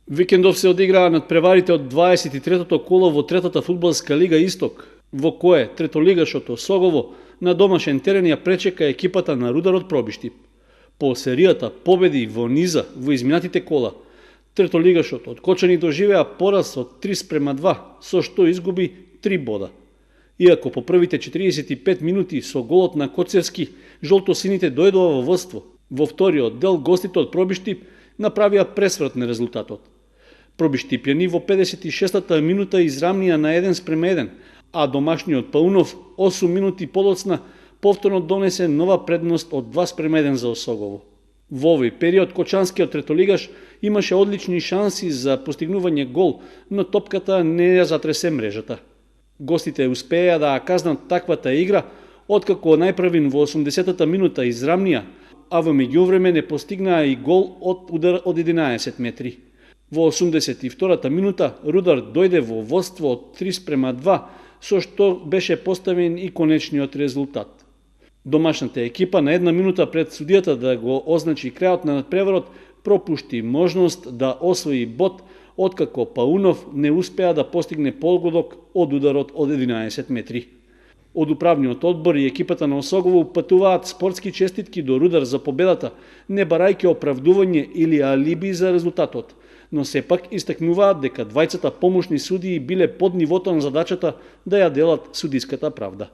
Викендов се одиграа надпреварите од 23-тото коло во третата фудбалска лига Исток, во кое третолигашото Согово на домашен терен ја пречека екипата на Рударот Пробишти. По серијата победи во низа во изминатите кола, третолигашот од Кочани доживеа пораз од 3:2, со што изгуби 3 бода. Иако по првите 45 минути со голот на Коцевски, жолтосините дојдоа во водство, во вториот дел гостите од Пробишти направија пресврат на резултатот. Пробиштипјани во 56-та минута израмнија на 1:1, а домашниот Паунов 8 минути подоцна повторно донесе нова предност од 2:1 за Осогово. Во овој период кочанскиот третолигаш имаше одлични шанси за постигнување гол, но топката не ја затресе мрежата. Гостите успеа да казнат таквата игра, откако најпрвин во 80-та минута израмнија, а во меѓувреме не постигнаа и гол од удар од 11 метри. Во 82-та минута Рудар дојде во водство од 3:2, со што беше поставен и конечниот резултат. Домашната екипа на една минута пред судијата да го означи крајот на надпреварот пропушти можност да освои бод, откако Паунов не успеа да постигне полгодок од ударот од 11 метри. Од управниот одбор и екипата на Осогово патуваат спортски честитки до Рудар за победата, не барајќи оправдување или алиби за резултатот, но сепак истакнуваат дека двајцата помошни судии биле под нивото на задачата да ја делат судиската правда.